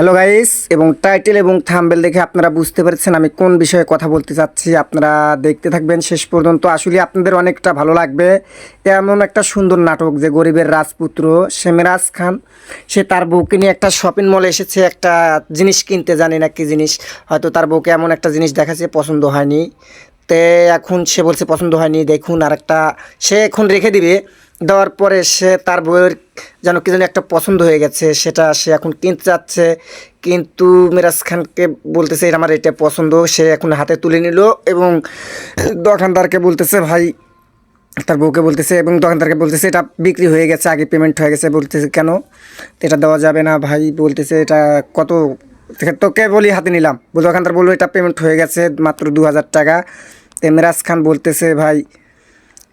Hello guys, এবং title এবং thumbnail দেখে আপনারা বুঝতে পেরেছেন আমি কোন বিষয়ে কথা বলতে চাচ্ছি। আপনারা দেখতে থাকবেন শেষ পর্যন্ত, আসলে আপনাদের অনেকটা ভালো লাগবে। এমন একটা সুন্দর নাটক যে গরিবের রাজপুত্র শেমেরাজ খান, সে তার বউকে নিয়ে একটা শপিং মলে এসেছে একটা জিনিস কিনতে, জানি না কি জিনিস। হয়তো তার বউকে এমন একটা জিনিস দেখাচ্ছে পছন্দ হয়নি, তে এখন সে বলছে পছন্দ হয়নি, দেখুন আর একটা সে এখন রেখে দিবে। দেওয়ার পরে সে তার বউয়ের যেন কি যেন একটা পছন্দ হয়ে গেছে, সেটা সে এখন কিনতে যাচ্ছে। কিন্তু মিরাজ খানকে বলতেছে আমার এটা পছন্দ, সে এখন হাতে তুলে নিল এবং দোকানদারকে বলতেছে ভাই, তার বউকে বলতেছে এবং দোকানদারকে বলতেছে এটা বিক্রি হয়ে গেছে, আগে পেমেন্ট হয়ে গেছে। বলতেছে কেন, তো এটা দেওয়া যাবে না ভাই। বলতেছে এটা কত, তোকে বলি হাতে নিলাম। দোকানদার বললো এটা পেমেন্ট হয়ে গেছে মাত্র 2000 টাকা। তো মিরাজ খান বলতেছে ভাই,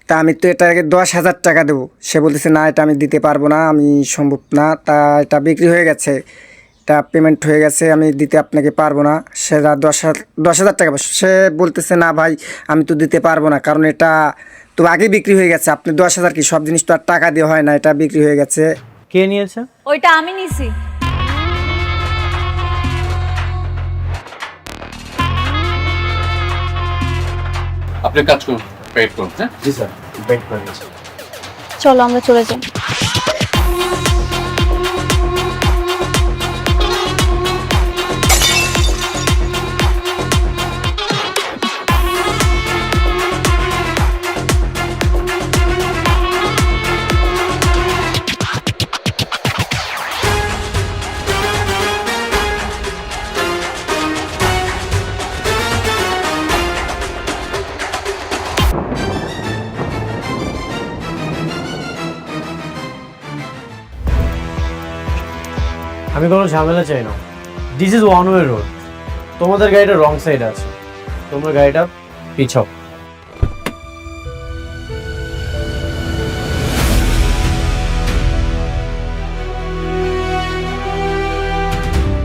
তা আমি তো এটাকে 10,000 টাকা দেবো। সে বলতেছে না, এটা আমি দিতে পারবো না, আমি সম্ভব না, তা এটা বিক্রি হয়ে গেছে, এটা পেমেন্ট হয়ে গেছে, আমি দিতে আপনাকে পারবো না। সে 10,000 টাকা। সে বলতেছে না ভাই, আমি তো দিতে পারবো না, কারণ এটা তো আগে বিক্রি হয়ে গেছে। আপনি 10,000 কি, সব জিনিস তো আর টাকা দিয়ে হয় না, এটা বিক্রি হয়ে গেছে। কে নিয়েছে? ওইটা আমি নিছি। আপনি কাজ করুন, পেড করুন। হ্যাঁ, জি স্যার, বেড করে নিয়েছে। চলো আমরা চলে যাই। আমি কোনো ঝামেলা চাই না। This is one way road. তোমাদের গাড়িটা রং সাইড আছে, তোমরা গাড়িটা পিছাও।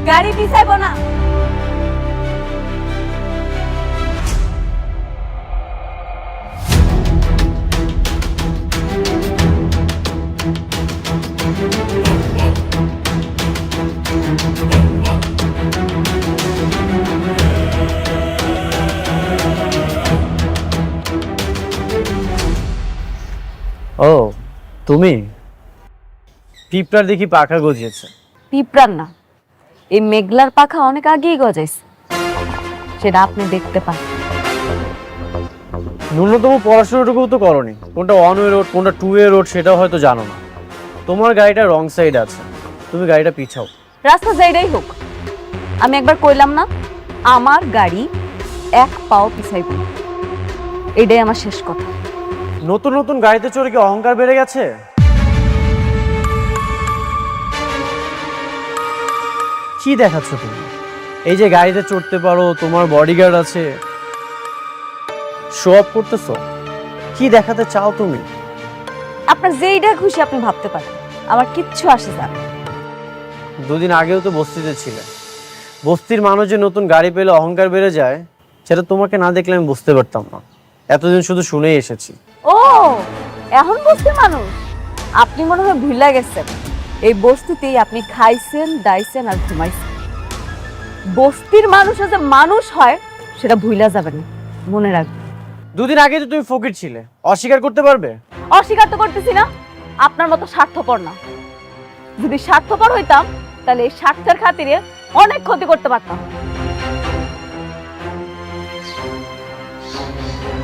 গাড়ি পিছাইবো না। ও তুমি? পিঁপড়ার দেখি পাখা গজিয়েছে। পিঁপড়ার না, এই মেঘলার পাখা অনেক আগেই গজাইছে, সেটা আপনি দেখতে পান। ন্যূনতম পড়াশোনাটুকু তো করনি। কোনটা ওয়ান ওয়ে রোড কোনটা টু ওয়ে রোড সেটাও হয়তো জানো না। তোমার গাড়িটা রং সাইড আছে, তুমি গাড়িটা পিছাও। রাস্তা যাইটাই হোক, আমি একবার কইলাম না আমার গাড়ি এক পাও পিছাইব না, এটাই আমার শেষ কথা। নতুন নতুন গাড়িতে চড়ে কি অহংকার বেড়ে গেছে? কি দেখাচ্ছ তুমি? এই যে গাড়িতে চড়তে পারো, তোমার বডিগার্ড আছে, শো অফ করতেছো? কি দেখাতে চাও তুমি? আপনার যেইটা খুশি আপনি ভাবতে পারেন, আমার কিচ্ছু আসে যায় না। দুদিন আগেও তো বস্তিতে ছিলে। বস্তির মানুষ যে নতুন গাড়ি পেলে অহংকার বেড়ে যায়, সেটা তোমাকে না দেখলে আমি বুঝতে পারতাম না। এতদিন শুধু শুনেই এসেছি। ও এখন বস্তির মানুষ? আপনি মনে হয় ভুলে গেছেন, এই বস্তিতেই আপনি খাইছেন, দাইছেন আর ঘুমাইছেন। বস্তির মানুষ যে মানুষ হয় সেটা ভুলা যাবে না, মনে রাখবেন। দুদিন আগে তো তুমি ফকির ছিলে, অস্বীকার করতে পারবে? অস্বীকার তো করতেছি না, আপনার মতো স্বার্থপর না। যদি স্বার্থপর হইতাম তাহলে এই স্বার্থের খাতিরে অনেক ক্ষতি করতে পারতাম।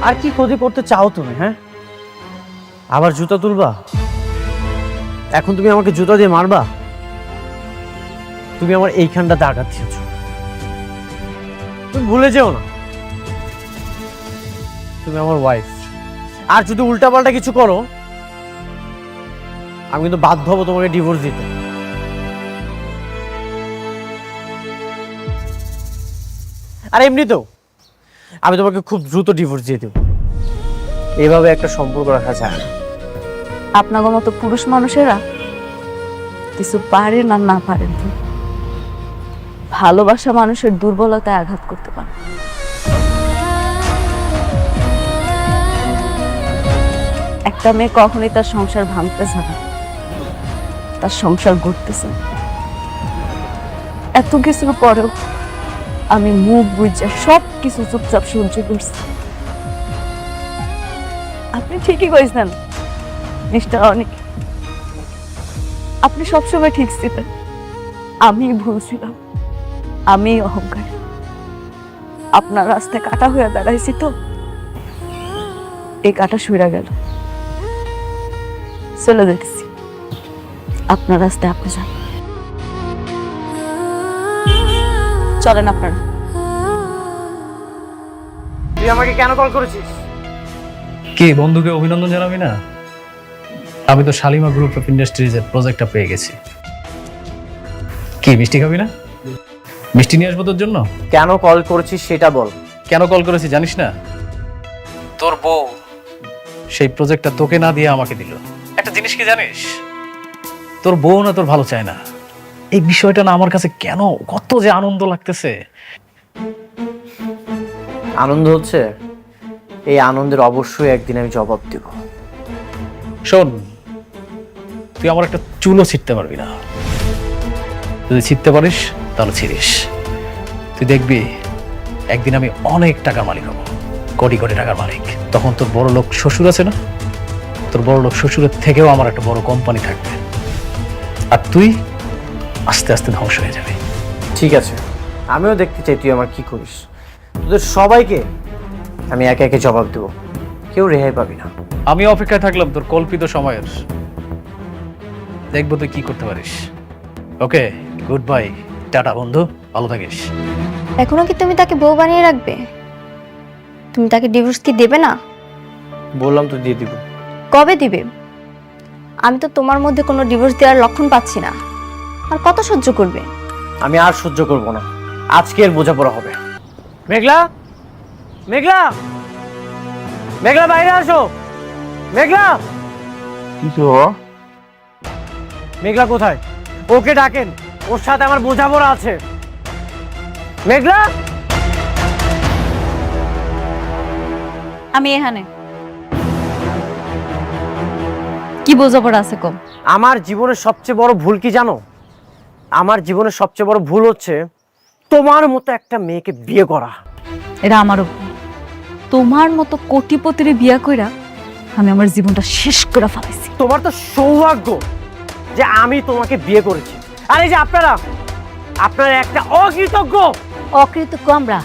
আর কি ক্ষতি করতে চাও তুমি? হ্যাঁ, আবার জুতা তুলবা? এখন তুমি আমাকে জুতা দিয়ে মারবা? তুমি আমার এইখানটাতে আঘাত দিয়েছ, তুমি ভুলে যেও না তুমি আমার ওয়াইফ। আর যদি উল্টাপাল্টা কিছু করো, আমি কিন্তু বাধ্য হবো তোমাকে ডিভোর্স দিতে। আর এমনিতেও আমি তোমাকে খুব দ্রুত ডিভোর্স দিয়ে দেব। এইভাবে একটা সম্পর্ক রাখা যায় না। আপনার মতো পুরুষ মানুষেরা কিছু পারেন আর না পারেন, ভালোবাসা মানুষের দুর্বলতায় আঘাত করতে পারে। একটা মেয়ে কখনোই তার সংসার ভাঙতে চায় না, তার সংসার গড়তেছে। এত কিছুর পরেও আমি মুখ বুঝে সব কিছু চুপচাপ সহ্য করছি। আপনি ঠিকই কইছেন মিস্টার অনিক, আপনি সবসময় ঠিক ছিলেন, আমি ভুল ছিলাম, আমি অহংকার। আপনার রাস্তায় কাটা হয়ে দাঁড়াইছি তো, এই কাটা সইরা গেল, চলে যেতেছি। আপনার রাস্তায় আপনি যান, চলেন আপনারা। তুই আমাকে কেন কল করেছিস? কি বন্ধুকে অভিনন্দন জানাবি না? আমি তো শালিমা গ্রুপ অফ ইন্ডাস্ট্রিজের প্রজেক্টটা পেয়ে গেছি। কি মিষ্টি খাবি না? মিষ্টি নিয়ে আসবো তোর জন্য। কেন কল করেছিস সেটা বল। কেন কল করেছি জানিস না? তোর বউ সেই প্রজেক্টটা তোকে না দিয়ে আমাকে দিল। একটা জিনিস কি জানিস, তোর বউ না তোর ভালো চায় না। এই বিষয়টা না আমার কাছে কেন কত যে আনন্দ লাগতেছে। আনন্দ হচ্ছে, এই আনন্দের অবশ্যই একদিন আমি জবাব দেব। শোন, তুই আমার একটা চুলও ছিটতে পারবি না। যদি ছিটতে পারিস তাহলে ছিড়িস। তুই দেখবি একদিন আমি অনেক টাকার মালিক হব, কোটি কোটি টাকার মালিক। তখন তোর বড় লোক শ্বশুর আছে না, তোর বড় লোক শ্বশুরের থেকেও আমার একটা বড় কোম্পানি থাকবে, আর তুই আস্তে আস্তে ধ্বংস হয়ে যাবে। ঠিক আছে, আমিও দেখতে চাই তুই আমার কি করিস। তোদের সবাইকে আমি একে একে জবাব দেব, কেউ রেহাই পাবি না। আমি অপেক্ষায় থাকলাম তোর কল্পিত সময়ের। দেখবো তুই কি করতে পারিস। ওকে, গুড বাই, টাটা বন্ধু, ভালো থাকিস। এখনো কি তুমি তাকে বউ বানিয়ে রাখবে? তুমি তাকে ডিভোর্স কি দেবে না? বললাম তো দিয়ে দিব। কবে দিবে? আমি তো তোমার মধ্যে কোনো ডিভোর্স দেওয়ার লক্ষণ পাচ্ছি না। আর কত সহ্য করবে? আমি আর সহ্য করব না, আজকে এর বোঝাপড়া হবে। মেঘলা, মেঘলা, মেঘলা বাইরে আসো। মেঘলা, মেঘলা কোথায়? ওকে ডাকেন, ওর সাথে আমার বোঝাপড়া আছে। মেঘলা, আমি এখানে। কি বোঝাপড়া আছে কম? আমার জীবনের সবচেয়ে বড় ভুল কি জানো? আমার জীবনের সবচেয়ে বড় ভুল হচ্ছে তোমার মতো একটা মেয়েকে বিয়ে করা। এটা আমারও ভুল। তোমার মতো কোটিপতির বিয়ে কইরা আমি আমার জীবনটা শেষ করে ফেলাইছি। তোমার তো সৌভাগ্য যে আমি তোমাকে বিয়ে করেছি, আর এই যে আপনারা একটা অকৃতজ্ঞ। অকৃতজ্ঞ আমরা?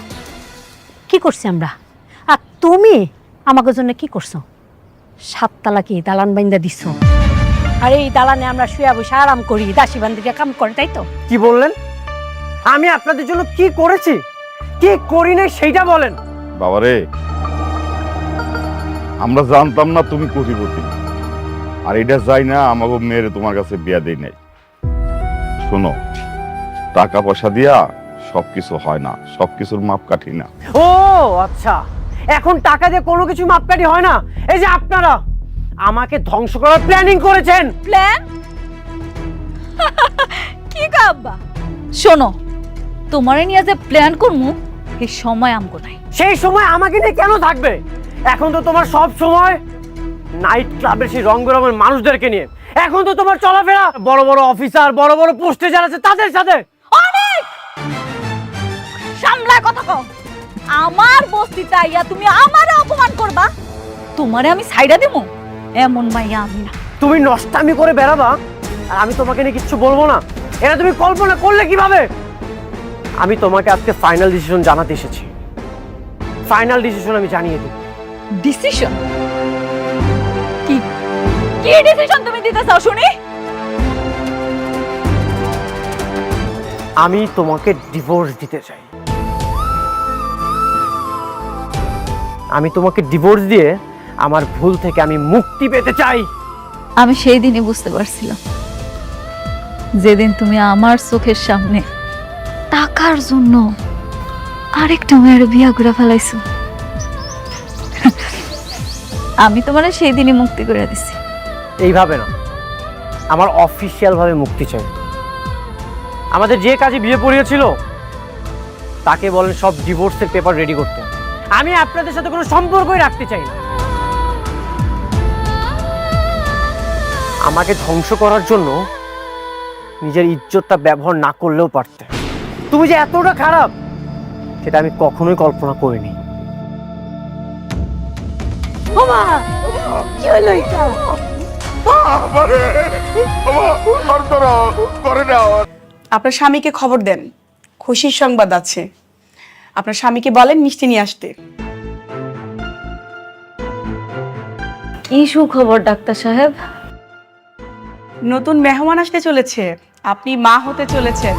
কি করছি আমরা? আর তুমি আমাকে জন্য কি করছো? 7 তালা কি দালান বাইন্দা দিছ? আর এই দালানে আমরা শুয়ে বসে আরাম করি, দাসী বান্দিটা কাম করে, তাই তো? কি বললেন? আমি আপনাদের জন্য কি করেছি, কি করি নাই সেইটা বলেন। বাবারে, আমরা জানতাম না তুমি কোটিপতি, আর এটা যাই না আমাকে মেয়েরে তোমার কাছে বিয়া দেই নাই। শোনো, টাকা পয়সা দিয়া সবকিছু হয় না, সবকিছুর মাপকাঠি না। ও আচ্ছা, এখন টাকা দিয়ে কোনো কিছু মাপকাঠি হয় না। এই যে আপনারা আমাকে ধ্বংস করার প্ল্যানিং করেছেন। প্ল্যান? কি কাব্বা? শোনো, তোমারে নিয়ে যে প্ল্যান করমু এই সময় আমগো নাই। সেই সময় আমাকে নিয়ে কেন থাকবে? এখন তো তোমার সব সময় নাইট ক্লাবের সেই রং বেরঙের মানুষদেরকে নিয়ে। এখন তো তোমার চলাফেরা বড় বড় অফিসার, বড় বড় পোস্টে যারা আছে তাদের সাথে। অনেক সামলা কথা কও। আমার বস্তিতে আইয়া তুমি আমারে অপমান করবা, তোমারে আমি ছাইড়া দেবো? এমন মাইয়া আমি না। তুমি নষ্টামি করে বেড়াবা আর আমি তোমাকে নিয়ে কিচ্ছু বলবো না, এটা তুমি কল্পনা করলে কিভাবে? আমি তোমাকে আজকে ফাইনাল ডিসিশন জানাতে এসেছি। ফাইনাল ডিসিশন আমি জানিয়ে দেব। ডিসিশন? কি কি ডিসিশন তুমি দিতে চাও শুনি? আমি তোমাকে ডিভোর্স দিতে চাই। আমি তোমাকে ডিভোর্স দিয়ে আমার ভুল থেকে আমি মুক্তি পেতে চাই। আমি সেই দিনই বুঝতে পারছিলাম, যেদিন তুমি আমার চোখের সামনে টাকার জন্য আরেকটা মেয়ের বিয়া করে ফেলাইছো। আমি তোমার সেই দিনই মুক্তি করে দিছি। এইভাবে না, আমার অফিসিয়াল ভাবে মুক্তি চাই। আমাদের যে কাজে বিয়ে পড়িয়েছিল তাকে বলেন সব ডিভোর্সের পেপার রেডি করতে। আমি আপনাদের সাথে কোনো সম্পর্কই রাখতে চাই না। আমাকে ধ্বংস করার জন্য নিজের ইজ্জতটা ব্যবহার না করলেও পারতে। তুমি যে এতটা খারাপ সেটা আমি কখনোই কল্পনা করিনি। কি হলো এটা? আপনার স্বামীকে খবর দেন, খুশির সংবাদ আছে। আপনার স্বামীকে বলেন মিষ্টি নিয়ে আসতে। কি সুখবর ডাক্তার সাহেব? নতুন মেহমান আসতে চলেছে, আপনি মা হতে চলেছেন।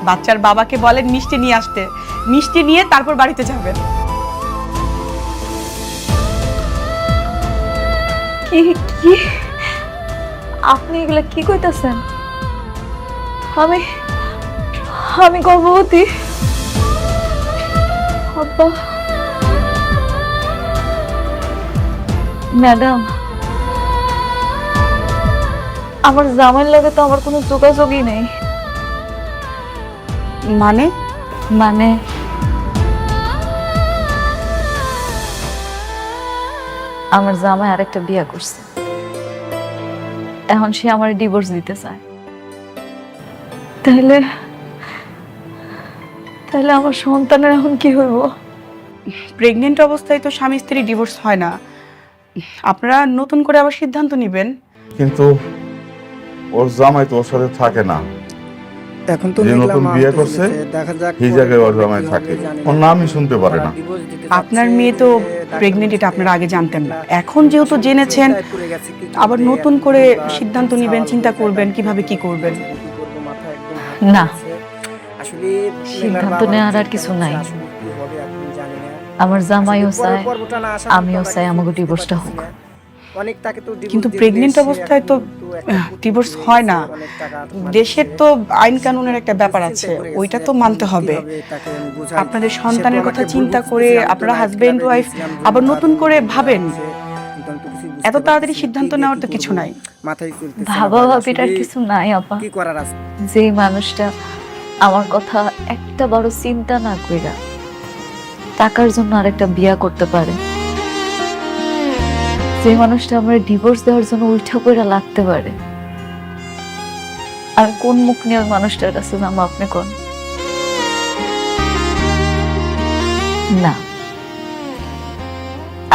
বাচ্চার বাবাকে বলেন মিষ্টি নিয়ে আসতে, মিষ্টি নিয়ে তারপর বাড়িতে যাবেন। কি কি আপনি এগুলা কি কইতাছেন? আমি আমি গর্ভবতী। আব্বা, ম্যাডাম, আমার জামাইয়ের লগে তো আমার কোনো যোগাযোগই নেই। মানে মানে আমার জামাই আরেকটা বিয়ে করছে, এখন সে আমার ডিভোর্স দিতে চায়। তাহলে তাহলে আমার সন্তানের এখন কি হইব? প্রেগনেন্ট অবস্থায় তো স্বামী স্ত্রী ডিভোর্স হয় না, আপনারা নতুন করে আবার সিদ্ধান্ত নেবেন। কিন্তু ওর জামাই তো ওর সাথে থাকে না। এখন তো যে মেঘলা নতুন মাস বিয়ে তো করছে, চলেছে, দেখা যাক এই জায়গায় ওর জামাই থাকে, ওর নামই শুনতে পারে না। আপনার মেয়ে তো প্রেগনেন্ট, এটা আপনারা আগে জানতেন না। এখন যেহেতু জেনেছেন, আবার নতুন করে সিদ্ধান্ত নেবেন, চিন্তা করবেন কিভাবে কি করবেন। না, সিদ্ধান্ত নেওয়ার আর কিছু নাই। আমার জামাইও চায়, আমিও চাই আমাকে ডিভোর্সটা হোক। কিন্তু প্রেগনেন্ট অবস্থায় তো ডিভোর্স হয় না। দেশের তো আইন কানুনের একটা ব্যাপার আছে, ওইটা তো মানতে হবে। আপনাদের সন্তানের কথা চিন্তা করে আপনারা হাজবেন্ড ওয়াইফ আবার নতুন করে ভাবেন। এত তাড়াতাড়ি সিদ্ধান্ত নেওয়ার তো কিছু নাই। ভাবা ভাবিটার কিছু নাই আপা। যে মানুষটা আমার কথা একটা বড় চিন্তা না কইরা টাকার জন্য আরেকটা বিয়া করতে পারে, যে মানুষটা আমার ডিভোর্স দেওয়ার জন্য উল্টা কইরা লাগতে পারে, আমি কোন মুখ নিয়ে ওই মানুষটার কাছে যাবো আপনি কোন? না,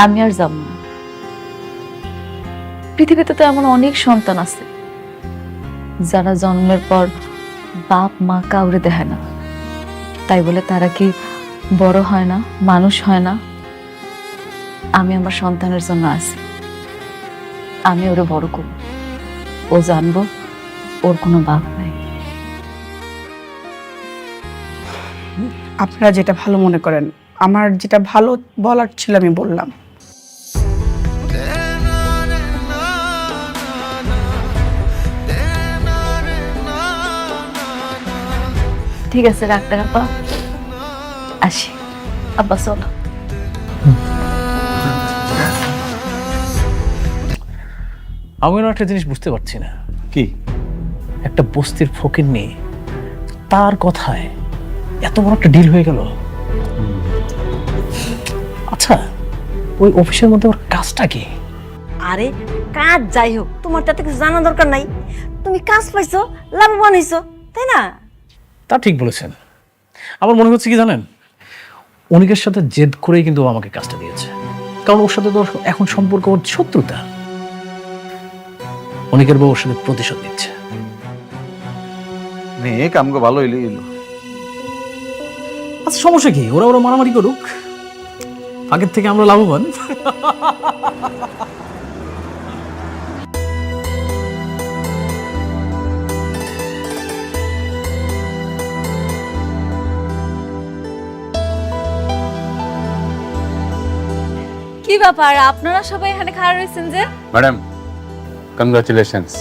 আমি আর যাব না। পৃথিবীতে তো এমন অনেক সন্তান আছে যারা জন্মের পর বাপ মা কাউরে দেখে না, তাই বলে তারা কি বড় হয় না, মানুষ হয় না? আমি আমার সন্তানের জন্য আছি, আমি ওরে বড় করব, ও জানবো ওর কোনো বাপ নাই। আপনারা যেটা ভালো মনে করেন, আমার যেটা ভালো বলার ছিল আমি বললাম। ঠিক আছে ডাক্তার আপা, আসি। আব্বা চলো। আমি না একটা জিনিস বুঝতে পারছি না। কি? একটা বস্তির ফকির নিয়ে তার কথায় এত বড় একটা ডিল হয়ে গেল। আচ্ছা, ওই অফিসের মধ্যে ওর কাজটা কি? আরে কাজ যাই হোক, তোমার তাতে কিছু জানা দরকার নাই। তুমি কাজ পাইছো, লাভবান হইছো, তাই না? তা ঠিক বলেছেন। আমার মনে হচ্ছে কি জানেন, অনিকের সাথে জেদ করেই কিন্তু ও আমাকে কাজটা দিয়েছে। কারণ ওর সাথে তো এখন সম্পর্ক ওর শত্রুতা। অনিকের বউ ওর সাথে প্রতিশোধ নিচ্ছে। মেয়ে কামকে ভালো হইলে গেল। আচ্ছা, সমস্যা কি? ওরা ওরা মারামারি করুক, আগের থেকে আমরা লাভবান। কি ব্যাপার, আপনারা সবাই এখানে খাড়া রয়েছেন যে? Madam, congratulations.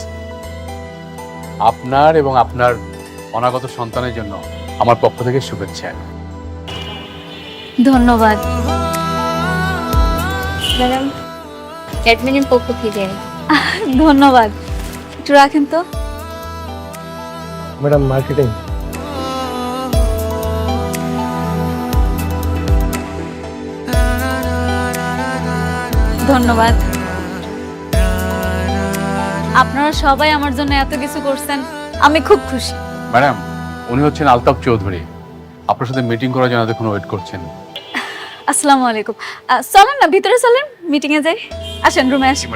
আপনার এবং আপনার অনাগত সন্তানের জন্য আমার পক্ষ থেকে শুভেচ্ছা। ধন্যবাদ ম্যাডাম, অ্যাডমিনের পক্ষ থেকে। ধন্যবাদ, একটু রাখেন তো। Madam, marketing. ধন্যবাদ। আপনারা সবাই আমার জন্য এত কিছু করছেন, আমি খুব খুশি। ম্যাডাম, উনি হচ্ছেন আলতাফ চৌধুরী। আপনার সাথে মিটিং করার জন্য এতক্ষণ ওয়েট করছেন। আসসালামু আলাইকুম। চলেন না ভিতরে চলেন, মিটিং এ যাই। আসেন রুমে আসেন।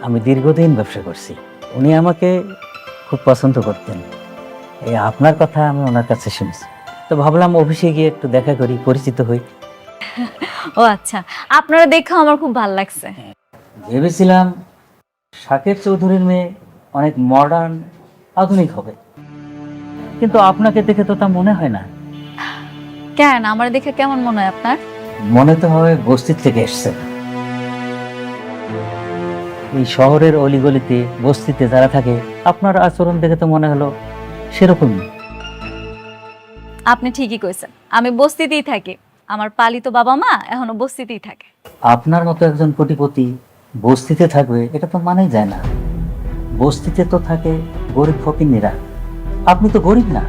আমি দীর্ঘদিন ব্যবসা করছি, উনি আমাকে খুব পছন্দ করতেন। এই আপনার কথা আমি ওনার কাছে শুনছি, তো ভাবলাম অফিসে গিয়ে একটু দেখা করি, পরিচিত হই। ও আচ্ছা, আপনারা দেখে আমার খুব ভালো লাগছে। ভেবেছিলাম শাকের চৌধুরীর মেয়ে অনেক মডার্ন, আধুনিক হবে, কিন্তু আপনাকে দেখে তো তা মনে হয় না। কেন, আমার দেখে কেমন মনে হয় আপনার? মনে তো হয় বস্তির থেকে এসছে। এই শহরের অলিগলিতে বস্তিতে যারা থাকে, আপনার আচরণ দেখে তো মনে হলো সেরকমই। আপনি ঠিকই কইছেন, আমি বস্তিতেই থাকি। আমার পালিত বাবা মা এখনো বস্তিতেই থাকে। আপনার মতো একজন কোটিপতি বস্তিতে থাকবে, এটা তো মানেই যায় না। বস্তিতে তো থাকে গরিব ফকিন্নিরা, আপনি তো গরিব না।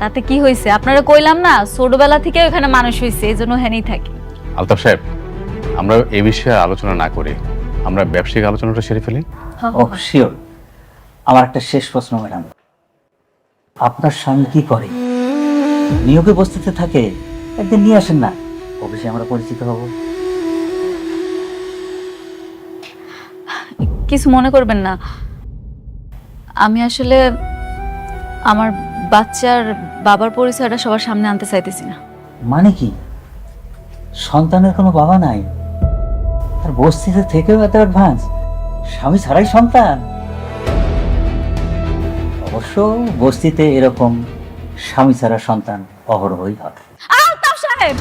তাতে কি হয়েছে? আপনারা কইলাম না ছোটবেলা থেকে ওখানে মানুষ হয়েছে, এই জন্য হেনেই থাকি। আলতাফ সাহেব, আমরা এই বিষয়ে আলোচনা না করে আমরা ব্যবসায়িক আলোচনাটা সেরে ফেলি। ও শিওর। আমার একটা শেষ প্রশ্ন ম্যাডাম, আপনার স্বামী কি করে? নিয়োগে বস্তিতে থাকে, একদিন নিয়ে আসেন না, অফিসে আমরা পরিচিত হব। কিছু মনে করবেন না, আমি আসলে আমার বাচ্চার বাবার পরিচয়টা সবার সামনে আনতে চাইতেছি না। মানে কি, সন্তানের কোনো বাবা নাই, আর বস্তিতে থেকেও এত অ্যাডভান্স, স্বামী ছাড়াই সন্তান? অবশ্য বস্তিতে এরকম স্বামী ছাড়া সন্তান অহরহই হয়। আলতাফ সাহেব,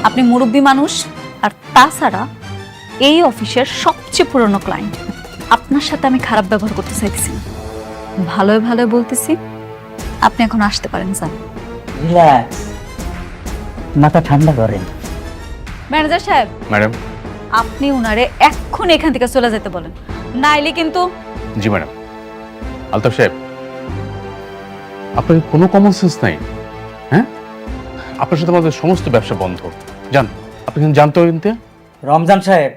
আপনি মুরব্বী মানুষ, আর তাছাড়া এই অফিসের সবচেয়ে পুরনো ক্লায়েন্ট। আপনার সাথে আমি খারাপ ব্যবহার করতে চাইতেছি না, ভালোই ভালোই বলতেছি। আপনি এখন আসতে পারেন স্যার। রিল্যাক্স, মাথা ঠান্ডা করেন। ম্যানেজার সাহেব, ম্যাডাম। আপনি উনারে এখন এখান থেকে চলে যেতে বলেন, নাইলে কিন্তু। জি ম্যাডাম। আলতাফ সাহেব, আপনার কি কোনো কমন সেন্স নাই? হ্যাঁ, আপনার সাথে আমাদের সমস্ত ব্যবসা বন্ধ। যান, আপনি কিন্তু জানতে কিনতে। রমজান সাহেব,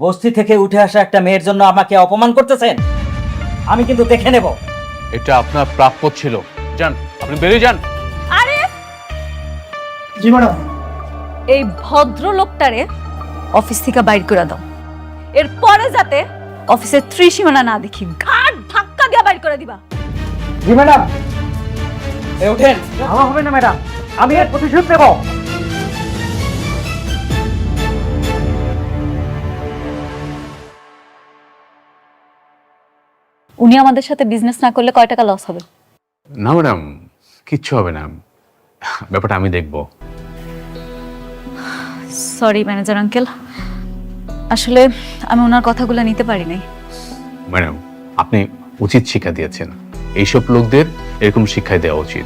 বস্তি থেকে উঠে আসা একটা মেয়ের জন্য আমাকে অপমান করতেছেন, আমি কিন্তু দেখে নেব। এটা আপনার প্রাপ্য ছিল। যান, আপনি বেরিয়ে যান। আরে জি ম্যাডাম। এই ভদ্রলোকটারে অফিস থেকে বাইর করে দাও, এরপরে যাতে অফিসের ত্রিসীমানা না দেখি, ঘাট ধাক্কা দিয়ে বাইর করে দিবা। জি ম্যাডাম। ওঠেন। আমার হবে না ম্যাডাম, আমি এর প্রতিশোধ নেব। উনি আমাদের সাথে বিজনেস না করলে কয় টাকা লস হবে? না ম্যাডাম, কিচ্ছু হবে না, ব্যাপারটা আমি দেখব। সরি ম্যানেজার আঙ্কেল, আসলে আমি ওনার কথাগুলো নিতে পারি নাই। ম্যাডাম, আপনি উচিত শিক্ষা দিয়েছেন, এইসব লোকদের এরকম শিক্ষাই দেওয়া উচিত।